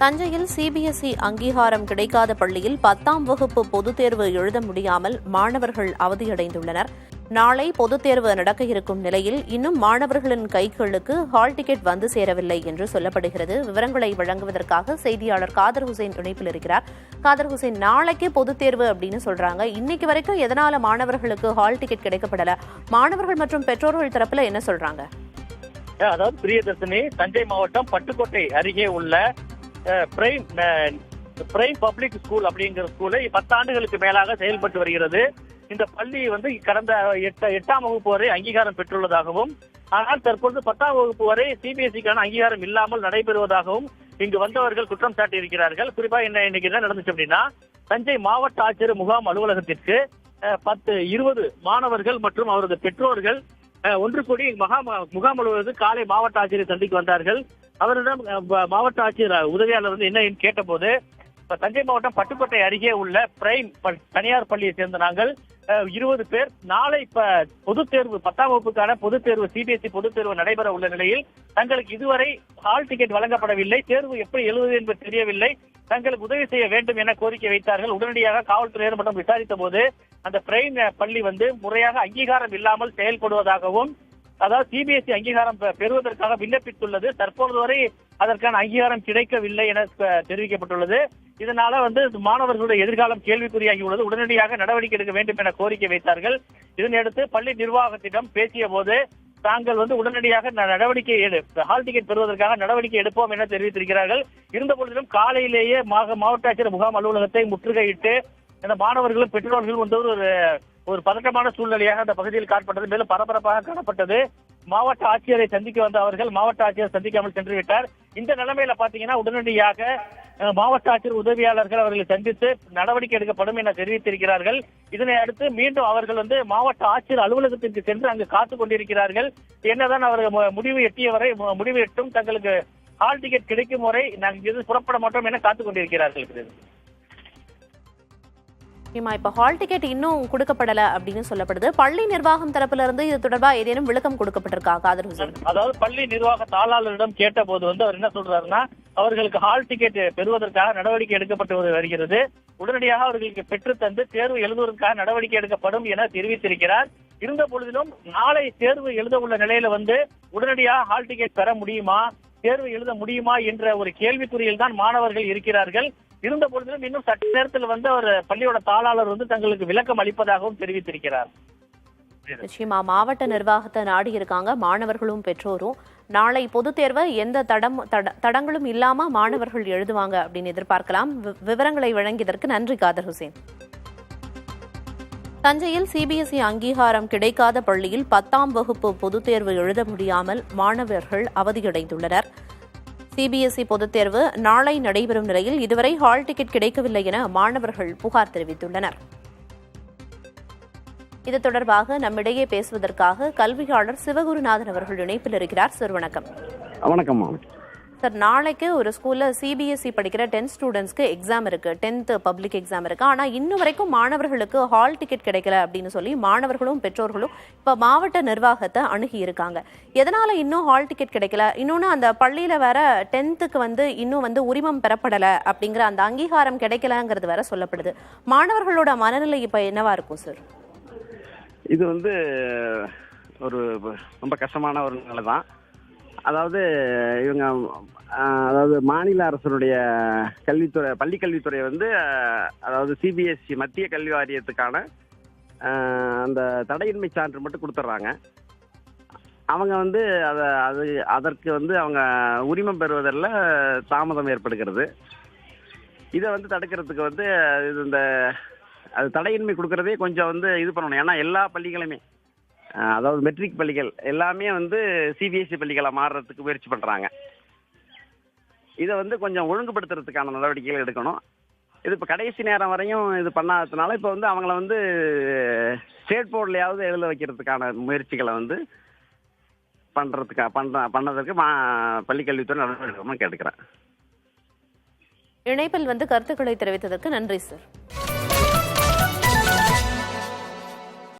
தஞ்சையில் சிபிஎஸ்இ அங்கீகாரம் கிடைக்காத பள்ளியில் 10ஆம் வகுப்பு பொதுத் தேர்வு எழுத முடியாமல் மாணவர்கள் அவதியடைந்துள்ளனர். நாளை பொதுத் தேர்வு நடக்க இருக்கும் நிலையில் இன்னும் மாணவர்களின் கைகளுக்கு ஹால் டிக்கெட் வந்து சேரவில்லை என்று சொல்லப்படுகிறது. விவரங்களை வழங்குவதற்காக செய்தியாளர் காதர் ஹுசைன் இணைப்பில் இருக்கிறார். காதர் ஹுசைன், நாளைக்கு பொதுத் தேர்வு அப்படின்னு சொல்றாங்க. இன்னைக்கு வரைக்கும் எதனால மாணவர்களுக்கு ஹால் டிக்கெட் கிடைக்கப்படல? மாணவர்கள் மற்றும் பெற்றோர்கள் தரப்புல என்ன சொல்றாங்க? அதாவது பிரியதர்ஷினி, தஞ்சை மாவட்டம் பட்டுக்கோட்டை அருகே உள்ள பிரைம் பப்ளிக் ஸ்கூல் அப்படிங்கிற ஸ்கூலை 10 ஆண்டுகளுக்கு மேலாக செயல்பட்டு வருகிறது. இந்த பள்ளி கடந்த 8ஆம் வகுப்பு வரை அங்கீகாரம் பெற்றுள்ளதாகவும், ஆனால் தற்பொழுது 10ஆம் வகுப்பு வரை சிபிஎஸ்இக்கான அங்கீகாரம் இல்லாமல் நடைபெறுவதாகவும் இங்கு வந்தவர்கள் குற்றம் சாட்டி இருக்கிறார்கள். குறிப்பா இன்னைக்கு என்ன நடந்துச்சு அப்படின்னா, தஞ்சை மாவட்ட ஆட்சியர் முகாம் அலுவலகத்திற்கு 20 மாணவர்கள் மற்றும் அவரது பெற்றோர்கள் ஒன்று கூடி முகாம் அலுவலகத்துக்கு காலை மாவட்ட ஆட்சியரை சந்திக்க வந்தார்கள். அவரிடம் மாவட்ட ஆட்சியர் உதவியாளர் என்ன கேட்ட போது, தஞ்சை மாவட்டம் பட்டுக்கோட்டை அருகே உள்ள பிரைம் தனியார் பள்ளியை சேர்ந்த நாங்கள் 20 பேர் நாளை பொதுத் தேர்வு 10ஆம் வகுப்புக்கான பொதுத் தேர்வு சிபிஎஸ்இ பொதுத் தேர்வு நடைபெற உள்ள நிலையில் தங்களுக்கு இதுவரை ஹால் டிக்கெட் வழங்கப்படவில்லை, தேர்வு எப்படி எழுதுவது என்பது தெரியவில்லை, தங்களுக்கு உதவி செய்ய வேண்டும் என கோரிக்கை வைத்தார்கள். உடனடியாக காவல்துறையினர் மட்டும் விசாரித்த போது அந்த பிரைம் பள்ளி முறையாக அங்கீகாரம் இல்லாமல் செயல்படுவதாகவும், அதாவது சிபிஎஸ்இ அங்கீகாரம் பெறுவதற்காக விண்ணப்பித்துள்ளது, தற்பொழுது வரை அதற்கான அங்கீகாரம் கிடைக்கவில்லை என தெரிவிக்கப்பட்டுள்ளது. இதனால மாணவர்களுடைய எதிர்காலம் கேள்விக்குறியாகி உள்ளது. உடனடியாக நடவடிக்கை எடுக்க வேண்டும் என கோரிக்கை வைத்தார்கள். இதனையடுத்து பள்ளி நிர்வாகத்திடம் பேசிய போது தாங்கள் உடனடியாக நடவடிக்கை ஹால் டிக்கெட் பெறுவதற்காக நடவடிக்கை எடுப்போம் என தெரிவித்திருக்கிறார்கள். இருந்த பொழுதிலும் காலையிலேயே மாவட்ட ஆட்சியர் முகாம் அலுவலகத்தை முற்றுகையிட்டு இந்த மாணவர்களும் பெற்றோர்களும் ஒரு பதட்டமான சூழ்நிலையாக அந்த பகுதியில் காணப்பட்டது. மேலும் பரபரப்பாக காணப்பட்டது. மாவட்ட ஆட்சியரை சந்திக்க வந்த அவர்கள் மாவட்ட ஆட்சியர் சந்திக்காமல் சென்று விட்டார். இந்த நிலைமையில பாத்தீங்கன்னா உடனடியாக மாவட்ட ஆட்சியர் உதவியாளர்கள் அவர்களை சந்தித்து நடவடிக்கை எடுக்கப்படும் என தெரிவித்திருக்கிறார்கள். இதனை அடுத்து மீண்டும் அவர்கள் மாவட்ட ஆட்சியர் அலுவலகத்திற்கு சென்று அங்கு காத்துக் கொண்டிருக்கிறார்கள். என்னதான் அவர்கள் முடிவு எட்டும் தங்களுக்கு ஹால் டிக்கெட் கிடைக்கும் வரை நாங்கள் புறப்பட மாட்டோம் என காத்துக் கொண்டிருக்கிறார்கள். இப்ப ஹால் டிக்கெட் இன்னும் கொடுக்கப்படல அப்படின்னு சொல்லப்படுது. பள்ளி நிர்வாகம் தரப்புல இருந்து இது தொடர்பா ஏதேனும் விளக்கம் கொடுக்கப்பட்டிருக்கா காதர் ஹுசைன்? அதாவது பள்ளி நிர்வாக தாளாளரிடம் கேட்ட போது அவர் என்ன சொல்றாருன்னா, அவர்களுக்கு ஹால் டிக்கெட் பெறுவதற்காக நடவடிக்கை எடுக்கப்பட்டு வருகிறது, உடனடியாக அவர்களுக்கு பெற்று தந்து தேர்வு எழுதுவதற்காக நடவடிக்கை எடுக்கப்படும் என தெரிவித்திருக்கிறார். இருந்த பொழுதிலும் நாளை தேர்வு எழுத உள்ள நிலையில உடனடியாக ஹால் டிக்கெட் பெற முடியுமா, தேர்வு எழுத முடியுமா என்ற ஒரு கேள்விக்குறியில் தான் மாணவர்கள் இருக்கிறார்கள். இருந்த பொழுதிலும் இன்னும் சற்று நேரத்தில் அவர் பள்ளியோட தாளாளர் தங்களுக்கு விளக்கம் அளிப்பதாகவும் தெரிவித்திருக்கிறார். நிச்சயமா மாவட்ட நிர்வாகத்தை நாடி இருக்காங்க மாணவர்களும் பெற்றோரும். நாளை பொதுத் தேர்வை எந்த தடங்களும் இல்லாம மாணவர்கள் எழுதுவாங்க அப்படின்னு எதிர்பார்க்கலாம். விவரங்களை வழங்கியதற்கு நன்றி காதர் ஹுசைன். தஞ்சையில் சிபிஎஸ்இ அங்கீகாரம் கிடைக்காத பள்ளியில் 10ஆம் வகுப்பு பொதுத் தேர்வு எழுத முடியாமல் மாணவர்கள் அவதியடைந்துள்ளனர். சிபிஎஸ்இ பொதுத் தேர்வு நாளை நடைபெறும் நிலையில் இதுவரை ஹால் டிக்கெட் கிடைக்கவில்லை என மாணவர்கள் புகார் தெரிவித்துள்ளனர். இது தொடர்பாக நம்மிடையே பேசுவதற்காக கல்வியாளர் சிவகுருநாதன் அவர்கள் இணைப்பில் இருக்கிறார். சார் வணக்கம். வணக்கம் சார், நாளைக்கு ஒரு ஸ்கூல்ல சிபிஎஸ்இ படிக்கிற 10 ஸ்டூடெண்ட்ஸ்க்கு எக்ஸாம் இருக்கு, 10th பப்ளிக் எக்ஸாம் இருக்கு. ஆனா இன்னும் வரைக்கும் மாணவர்களுக்கு ஹால் டிக்கெட் கிடைக்கல அப்படின்னு சொல்லி மாணவர்களும் பெற்றோர்களும் இப்ப மாவட்ட நிர்வாகத்தை அணுகி இருக்காங்க. எதனால இன்னும் ஹால் டிக்கெட் கிடைக்கல? இன்னொன்னு அந்த பள்ளியில வேற 10th இன்னும் உரிமம் பெறப்படல அப்படிங்கிற அந்த அங்கீகாரம் கிடைக்கலங்கிறது வேற சொல்லப்படுது. மாணவர்களோட மனநிலை இப்ப என்னவா இருக்கும் சார்? இது ஒரு ரொம்ப கஷ்டமான ஒரு நிலை தான். அதாவது இவங்க மாநில அரசனுடைய பள்ளி கல்வித்துறை அதாவது சிபிஎஸ்இ மத்திய கல்வி வாரியத்துக்கான அந்த தடையின்மை சான்று மட்டும் கொடுத்துட்றாங்க. அவங்க அதற்கு அவங்க உரிமம் பெறுவதில் தாமதம் ஏற்படுகிறது. இதை தடுக்கிறதுக்கு அது தடையின்மை கொடுக்கறதே கொஞ்சம் இது பண்ணணும். ஏன்னா எல்லா பள்ளிகளுமே, அதாவது மெட்ரிக் பள்ளிகள் எல்லாமே சிபிஎஸ்இ பள்ளிகளை மாறுறதுக்கு முயற்சி பண்றாங்க. இதை கொஞ்சம் ஒழுங்குபடுத்துறதுக்கான நடவடிக்கைகள் எடுக்கணும். இது இப்போ கடைசி நேரம் வரையும் இது பண்ணாததுனால இப்போ அவங்கள ஸ்டேட் போர்ட்லயாவது எழுத வைக்கிறதுக்கான முயற்சிகளை பண்ணதற்கு பள்ளிக்கல்வித்துறை நடவடிக்கை எடுக்கணும்னு கேட்டுக்கிறேன். இணைப்பில் கருத்துக்களை தெரிவித்ததற்கு நன்றி சார்.